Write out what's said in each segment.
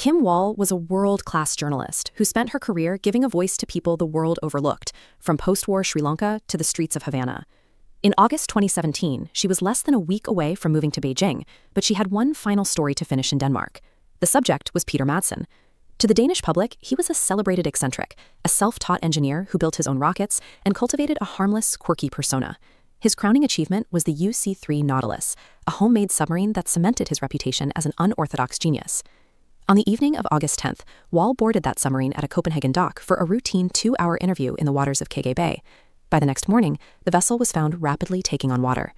Kim Wall was a world-class journalist who spent her career giving a voice to people the world overlooked, from post-war Sri Lanka to the streets of Havana. In August 2017, she was less than a week away from moving to Beijing, but she had one final story to finish in Denmark. The subject was Peter Madsen. To the Danish public, he was a celebrated eccentric, a self-taught engineer who built his own rockets and cultivated a harmless, quirky persona. His crowning achievement was the UC-3 Nautilus, a homemade submarine that cemented his reputation as an unorthodox genius. On the evening of August 10th, Wall boarded that submarine at a Copenhagen dock for a routine 2-hour interview in the waters of KG Bay. By the next morning, the vessel was found rapidly taking on water.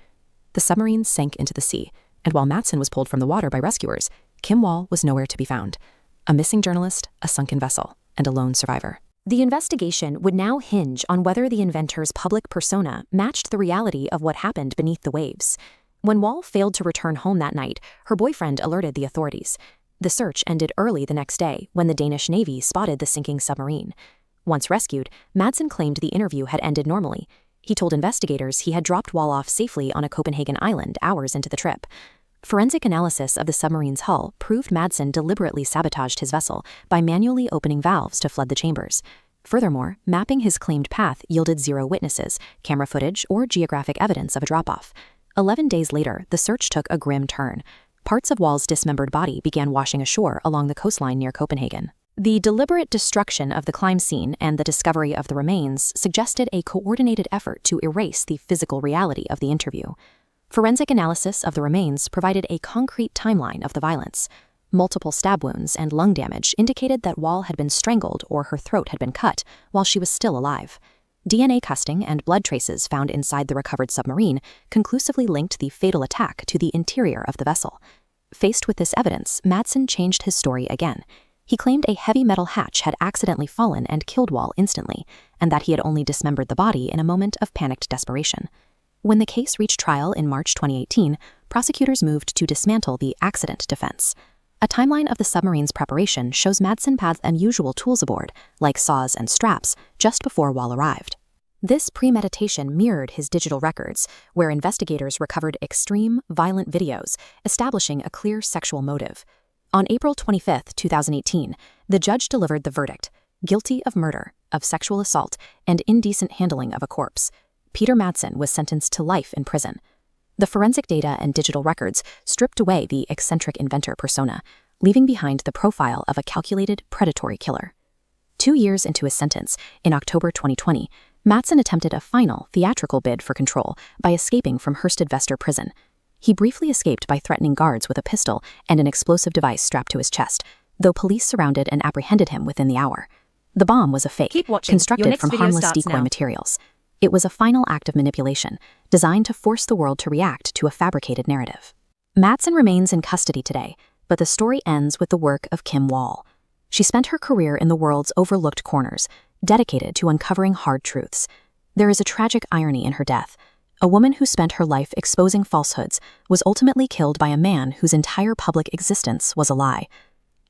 The submarine sank into the sea, and while Madsen was pulled from the water by rescuers, Kim Wall was nowhere to be found. A missing journalist, a sunken vessel, and a lone survivor. The investigation would now hinge on whether the inventor's public persona matched the reality of what happened beneath the waves. When Wall failed to return home that night, her boyfriend alerted the authorities. The search ended early the next day when the Danish Navy spotted the sinking submarine. Once rescued, Madsen claimed the interview had ended normally. He told investigators he had dropped Wall off safely on a Copenhagen island hours into the trip. Forensic analysis of the submarine's hull proved Madsen deliberately sabotaged his vessel by manually opening valves to flood the chambers. Furthermore, mapping his claimed path yielded 0 witnesses, camera footage, or geographic evidence of a drop-off. 11 days later, the search took a grim turn. Parts of Wall's dismembered body began washing ashore along the coastline near Copenhagen. The deliberate destruction of the crime scene and the discovery of the remains suggested a coordinated effort to erase the physical reality of the interview. Forensic analysis of the remains provided a concrete timeline of the violence. Multiple stab wounds and lung damage indicated that Wall had been strangled or her throat had been cut while she was still alive. DNA testing and blood traces found inside the recovered submarine conclusively linked the fatal attack to the interior of the vessel. Faced with this evidence, Madsen changed his story again. He claimed a heavy metal hatch had accidentally fallen and killed Wall instantly, and that he had only dismembered the body in a moment of panicked desperation. When the case reached trial in March 2018, prosecutors moved to dismantle the accident defense. A timeline of the submarine's preparation shows Madsen had unusual tools aboard, like saws and straps, just before Wall arrived. This premeditation mirrored his digital records, where investigators recovered extreme, violent videos, establishing a clear sexual motive. On April 25, 2018, the judge delivered the verdict: guilty of murder, of sexual assault, and indecent handling of a corpse. Peter Madsen was sentenced to life in prison. The forensic data and digital records stripped away the eccentric inventor persona, leaving behind the profile of a calculated, predatory killer. 2 years into his sentence, in October 2020, Madsen attempted a final, theatrical bid for control by escaping from Herstedvester prison. He briefly escaped by threatening guards with a pistol and an explosive device strapped to his chest, though police surrounded and apprehended him within the hour. The bomb was a fake, constructed from harmless decoy materials. It was a final act of manipulation, designed to force the world to react to a fabricated narrative. Madsen remains in custody today, but the story ends with the work of Kim Wall. She spent her career in the world's overlooked corners, dedicated to uncovering hard truths. There is a tragic irony in her death. A woman who spent her life exposing falsehoods was ultimately killed by a man whose entire public existence was a lie.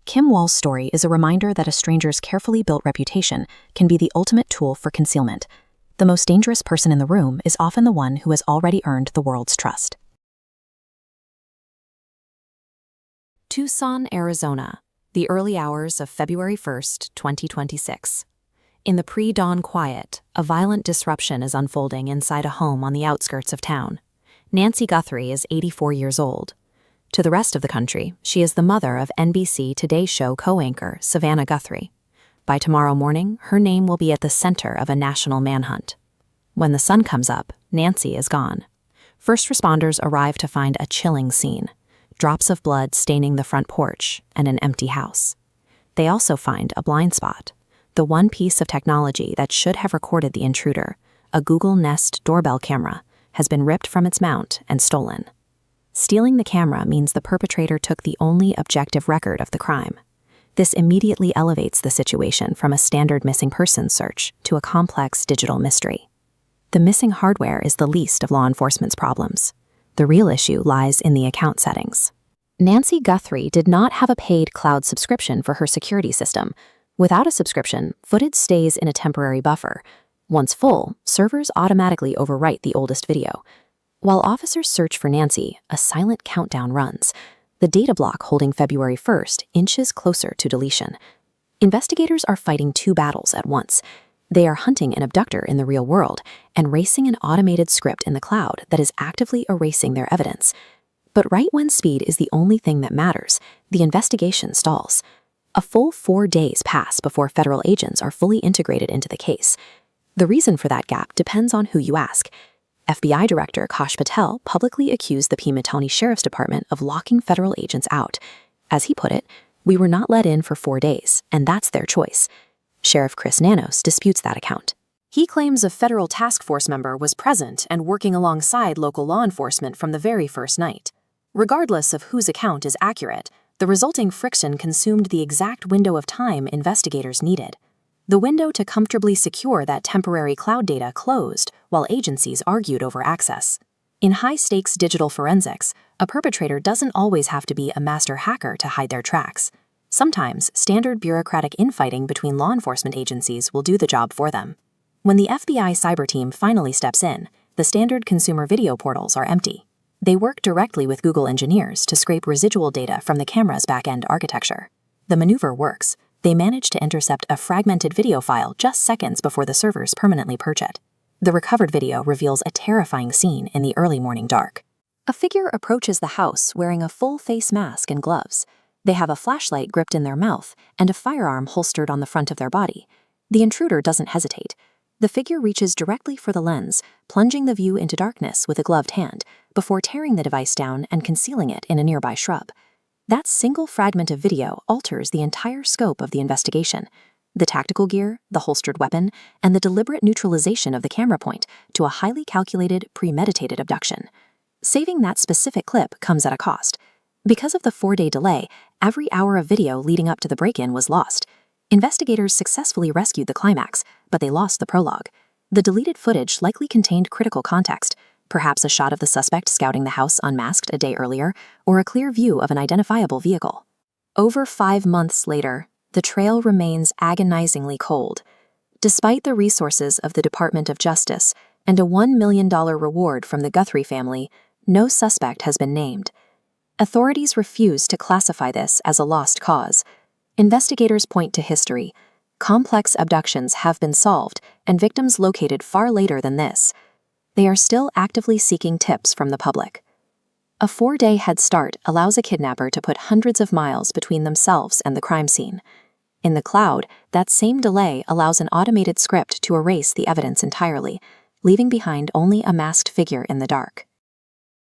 Kim Wall's story is a reminder that a stranger's carefully built reputation can be the ultimate tool for concealment. The most dangerous person in the room is often the one who has already earned the world's trust. Tucson, Arizona, the early hours of February 1st, 2026. In the pre-dawn quiet, a violent disruption is unfolding inside a home on the outskirts of town. Nancy Guthrie is 84 years old. To the rest of the country, she is the mother of NBC Today Show co-anchor Savannah Guthrie. By tomorrow morning, her name will be at the center of a national manhunt. When the sun comes up, Nancy is gone. First responders arrive to find a chilling scene: drops of blood staining the front porch and an empty house. They also find a blind spot. The one piece of technology that should have recorded the intruder, a Google Nest doorbell camera, has been ripped from its mount and stolen. Stealing the camera means the perpetrator took the only objective record of the crime. This immediately elevates the situation from a standard missing persons search to a complex digital mystery. The missing hardware is the least of law enforcement's problems. The real issue lies in the account settings. Nancy Guthrie did not have a paid cloud subscription for her security system. Without a subscription, footage stays in a temporary buffer. Once full, servers automatically overwrite the oldest video. While officers search for Nancy, a silent countdown runs. The data block holding February 1st inches closer to deletion. Investigators are fighting two battles at once. They are hunting an abductor in the real world and racing an automated script in the cloud that is actively erasing their evidence. But right when speed is the only thing that matters, the investigation stalls. A full 4 days pass before federal agents are fully integrated into the case. The reason for that gap depends on who you ask. FBI Director Kash Patel publicly accused the Pima County Sheriff's Department of locking federal agents out. As he put it, "We were not let in for 4 days, and that's their choice." Sheriff Chris Nanos disputes that account. He claims a federal task force member was present and working alongside local law enforcement from the very first night. Regardless of whose account is accurate, the resulting friction consumed the exact window of time investigators needed. The window to comfortably secure that temporary cloud data closed while agencies argued over access. In high-stakes digital forensics, a perpetrator doesn't always have to be a master hacker to hide their tracks. Sometimes, standard bureaucratic infighting between law enforcement agencies will do the job for them. When the FBI cyber team finally steps in, the standard consumer video portals are empty. They work directly with Google engineers to scrape residual data from the camera's back-end architecture. The maneuver works. They manage to intercept a fragmented video file just seconds before the servers permanently purge it. The recovered video reveals a terrifying scene in the early morning dark. A figure approaches the house wearing a full face mask and gloves. They have a flashlight gripped in their mouth and a firearm holstered on the front of their body. The intruder doesn't hesitate. The figure reaches directly for the lens, plunging the view into darkness with a gloved hand, before tearing the device down and concealing it in a nearby shrub. That single fragment of video alters the entire scope of the investigation. The tactical gear, the holstered weapon, and the deliberate neutralization of the camera point to a highly calculated, premeditated abduction. Saving that specific clip comes at a cost. Because of the 4-day delay, every hour of video leading up to the break-in was lost. Investigators successfully rescued the climax, but they lost the prologue. The deleted footage likely contained critical context, perhaps a shot of the suspect scouting the house unmasked a day earlier, or a clear view of an identifiable vehicle. Over 5 months later, the trail remains agonizingly cold. Despite the resources of the Department of Justice and a $1 million reward from the Guthrie family, no suspect has been named. Authorities refuse to classify this as a lost cause. Investigators point to history. Complex abductions have been solved and victims located far later than this. They are still actively seeking tips from the public. A 4-day head start allows a kidnapper to put hundreds of miles between themselves and the crime scene. In the cloud, that same delay allows an automated script to erase the evidence entirely, leaving behind only a masked figure in the dark.